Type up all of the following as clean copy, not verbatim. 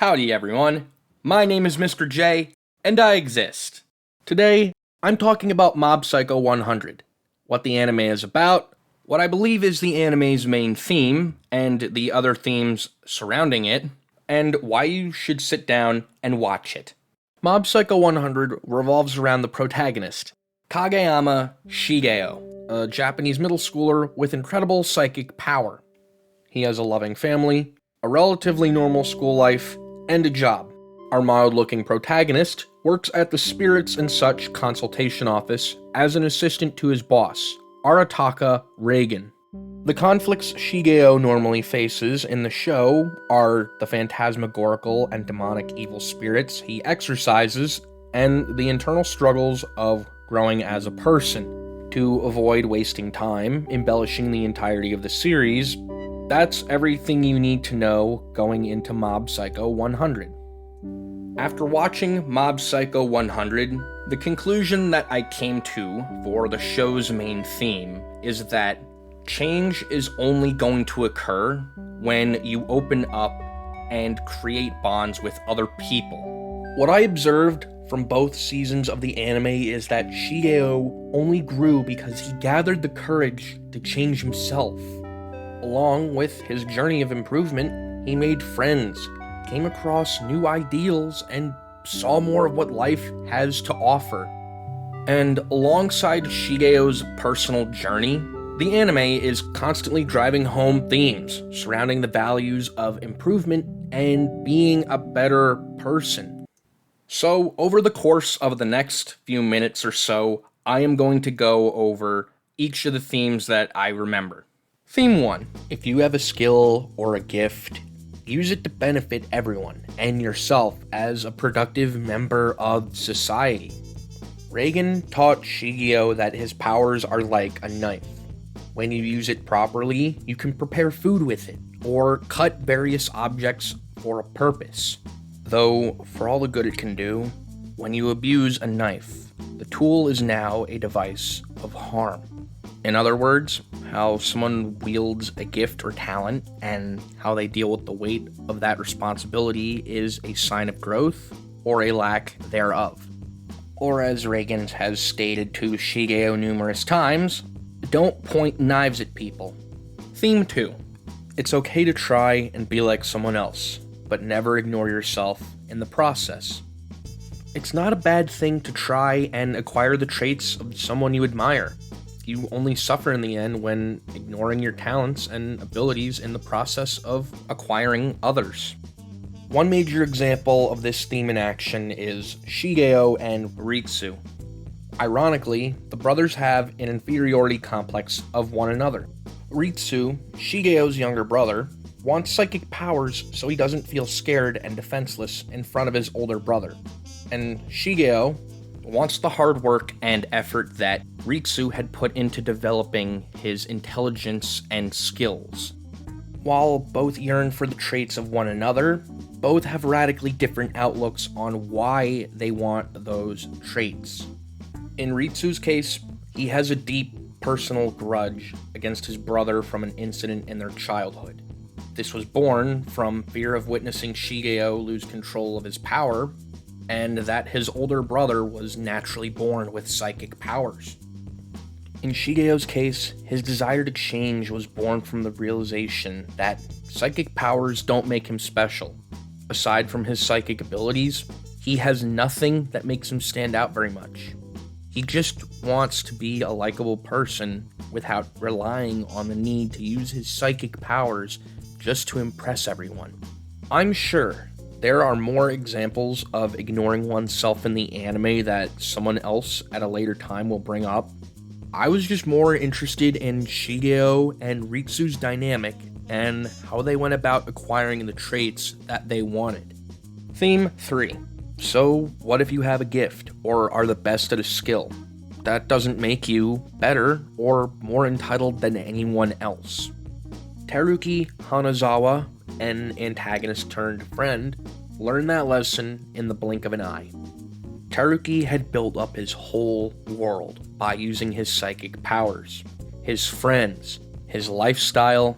Howdy everyone, my name is Mr. J, and I exist. Today, I'm talking about Mob Psycho 100, what the anime is about, what I believe is the anime's main theme, and the other themes surrounding it, and why you should sit down and watch it. Mob Psycho 100 revolves around the protagonist, Kageyama Shigeo, a Japanese middle schooler with incredible psychic power. He has a loving family, a relatively normal school life, and a job. Our mild-looking protagonist works at the Spirits and Such consultation office as an assistant to his boss, Arataka Reagan. The conflicts Shigeo normally faces in the show are the phantasmagorical and demonic evil spirits he exorcises, and the internal struggles of growing as a person. To avoid wasting time embellishing the entirety of the series, that's everything you need to know going into Mob Psycho 100. After watching Mob Psycho 100, the conclusion that I came to for the show's main theme is that change is only going to occur when you open up and create bonds with other people. What I observed from both seasons of the anime is that Shigeo only grew because he gathered the courage to change himself. Along with his journey of improvement, he made friends, came across new ideals, and saw more of what life has to offer. And alongside Shigeo's personal journey, the anime is constantly driving home themes surrounding the values of improvement and being a better person. So, over the course of the next few minutes or so, I am going to go over each of the themes that I remember. Theme 1. If you have a skill or a gift, use it to benefit everyone and yourself as a productive member of society. Reagan taught Shigeo that his powers are like a knife. When you use it properly, you can prepare food with it, or cut various objects for a purpose. Though, for all the good it can do, when you abuse a knife, the tool is now a device of harm. In other words, how someone wields a gift or talent and how they deal with the weight of that responsibility is a sign of growth or a lack thereof. Or as Reagan has stated to Shigeo numerous times, don't point knives at people. Theme 2. It's okay to try and be like someone else, but never ignore yourself in the process. It's not a bad thing to try and acquire the traits of someone you admire. You only suffer in the end when ignoring your talents and abilities in the process of acquiring others. One major example of this theme in action is Shigeo and Ritsu. Ironically, the brothers have an inferiority complex of one another. Ritsu, Shigeo's younger brother, wants psychic powers so he doesn't feel scared and defenseless in front of his older brother. And Shigeo wants the hard work and effort that Ritsu had put into developing his intelligence and skills. While both yearn for the traits of one another, both have radically different outlooks on why they want those traits. In Ritsu's case, he has a deep personal grudge against his brother from an incident in their childhood. This was born from fear of witnessing Shigeo lose control of his power, and that his older brother was naturally born with psychic powers. In Shigeo's case, his desire to change was born from the realization that psychic powers don't make him special. Aside from his psychic abilities, he has nothing that makes him stand out very much. He just wants to be a likable person without relying on the need to use his psychic powers just to impress everyone. I'm sure there are more examples of ignoring oneself in the anime that someone else at a later time will bring up. I was just more interested in Shigeo and Ritsu's dynamic and how they went about acquiring the traits that they wanted. Theme 3. So, what if you have a gift or are the best at a skill? That doesn't make you better or more entitled than anyone else. Teruki Hanazawa, an antagonist turned friend, learned that lesson in the blink of an eye. Teruki had built up his whole world by using his psychic powers, his friends, his lifestyle,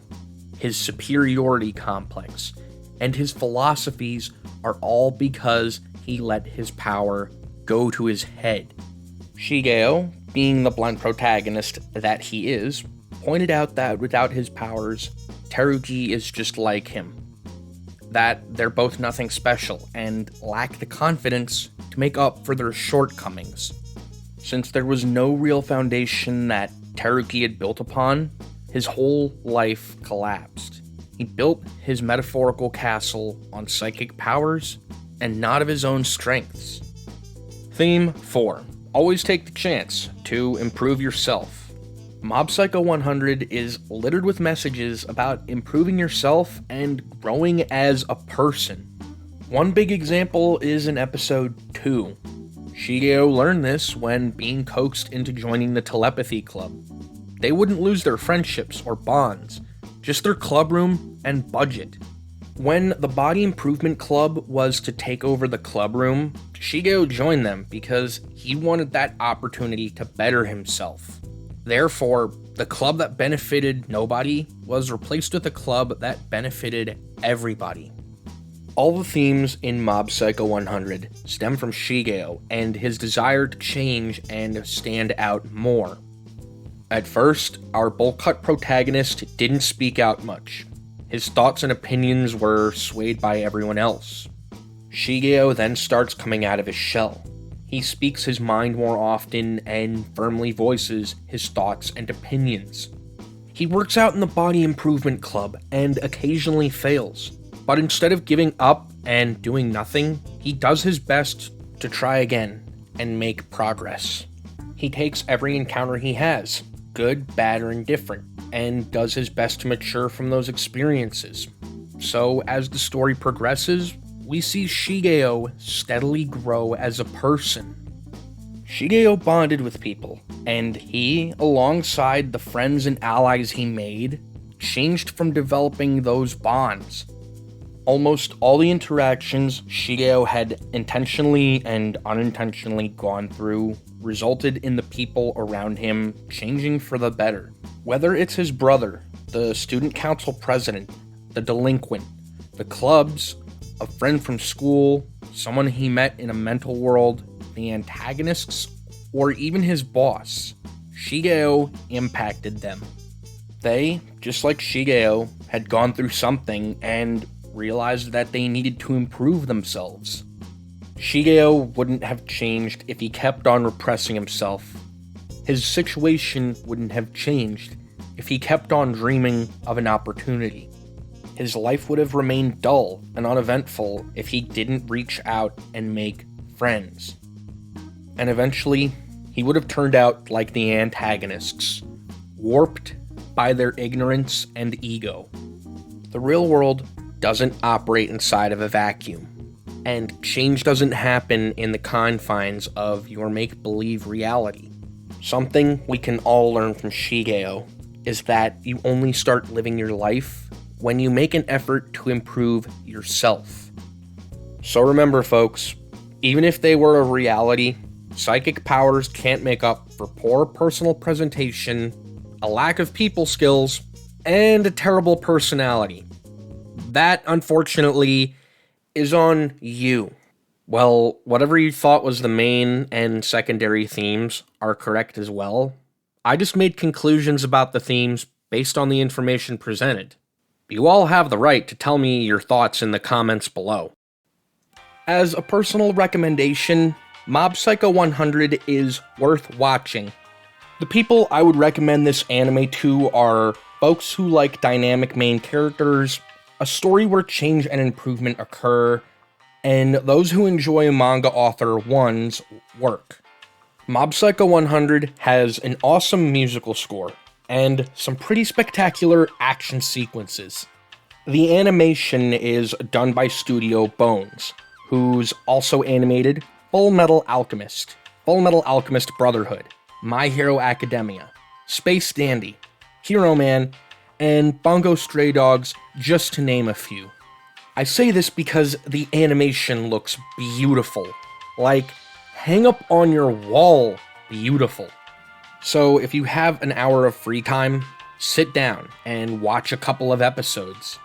his superiority complex, and his philosophies are all because he let his power go to his head. Shigeo, being the blunt protagonist that he is, pointed out that without his powers, Teruki is just like him. That they're both nothing special and lack the confidence to make up for their shortcomings. Since there was no real foundation that Teruki had built upon, his whole life collapsed. He built his metaphorical castle on psychic powers and not of his own strengths. Theme 4. Always take the chance to improve yourself. Mob Psycho 100 is littered with messages about improving yourself and growing as a person. One big example is in episode 2. Shigeo learned this when being coaxed into joining the telepathy club. They wouldn't lose their friendships or bonds, just their club room and budget. When the Body Improvement Club was to take over the club room, Shigeo joined them because he wanted that opportunity to better himself. Therefore, the club that benefited nobody was replaced with a club that benefited everybody. All the themes in Mob Psycho 100 stem from Shigeo and his desire to change and stand out more. At first, our bowl-cut protagonist didn't speak out much. His thoughts and opinions were swayed by everyone else. Shigeo then starts coming out of his shell. He speaks his mind more often and firmly voices his thoughts and opinions. He works out in the Body Improvement Club and occasionally fails, but instead of giving up and doing nothing, he does his best to try again and make progress. He takes every encounter he has, good, bad, or indifferent, and does his best to mature from those experiences. So as the story progresses, we see Shigeo steadily grow as a person. Shigeo bonded with people, and he, alongside the friends and allies he made, changed from developing those bonds. Almost all the interactions Shigeo had intentionally and unintentionally gone through resulted in the people around him changing for the better. Whether it's his brother, the student council president, the delinquent, the clubs, a friend from school, someone he met in a mental world, the antagonists, or even his boss, Shigeo impacted them. They, just like Shigeo, had gone through something and realized that they needed to improve themselves. Shigeo wouldn't have changed if he kept on repressing himself. His situation wouldn't have changed if he kept on dreaming of an opportunity. His life would have remained dull and uneventful if he didn't reach out and make friends. And eventually, he would have turned out like the antagonists, warped by their ignorance and ego. The real world doesn't operate inside of a vacuum, and change doesn't happen in the confines of your make-believe reality. Something we can all learn from Shigeo is that you only start living your life when you make an effort to improve yourself. So remember, folks, even if they were a reality, psychic powers can't make up for poor personal presentation, a lack of people skills, and a terrible personality. That, unfortunately, is on you. Well, whatever you thought was the main and secondary themes are correct as well. I just made conclusions about the themes based on the information presented. You all have the right to tell me your thoughts in the comments below. As a personal recommendation, Mob Psycho 100 is worth watching. The people I would recommend this anime to are folks who like dynamic main characters, a story where change and improvement occur, and those who enjoy manga author One's work. Mob Psycho 100 has an awesome musical score, and some pretty spectacular action sequences. The animation is done by Studio Bones, who's also animated Full Metal Alchemist, Full Metal Alchemist Brotherhood, My Hero Academia, Space Dandy, Hero Man, and Bongo Stray Dogs, just to name a few. I say this because the animation looks beautiful, like hang up on your wall beautiful. So if you have an hour of free time, sit down and watch a couple of episodes.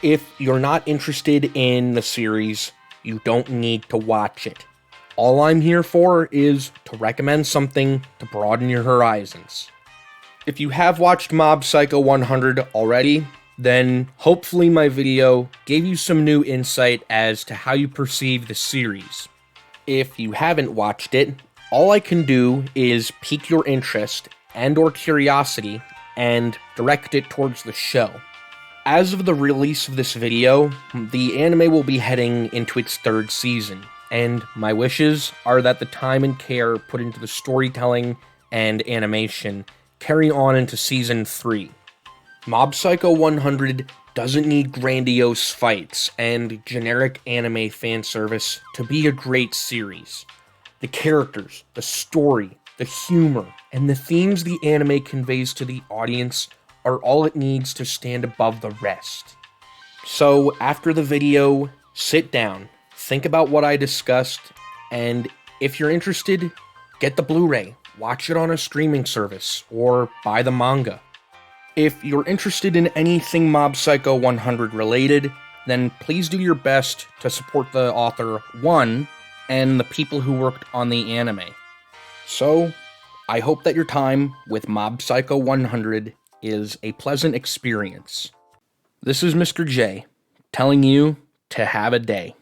If you're not interested in the series, you don't need to watch it. All I'm here for is to recommend something to broaden your horizons. If you have watched Mob Psycho 100 already, then hopefully my video gave you some new insight as to how you perceive the series. If you haven't watched it, all I can do is pique your interest and or curiosity and direct it towards the show. As of the release of this video, the anime will be heading into its 3rd season, and my wishes are that the time and care put into the storytelling and animation carry on into Season 3. Mob Psycho 100 doesn't need grandiose fights and generic anime fan service to be a great series. The characters, the story, the humor, and the themes the anime conveys to the audience are all it needs to stand above the rest. So after the video, sit down, think about what I discussed, and if you're interested, get the Blu-ray, watch it on a streaming service, or buy the manga. If you're interested in anything Mob Psycho 100 related, then please do your best to support the author, 1, and the people who worked on the anime. So, I hope that your time with Mob Psycho 100 is a pleasant experience. This is Mr. J, telling you to have a day.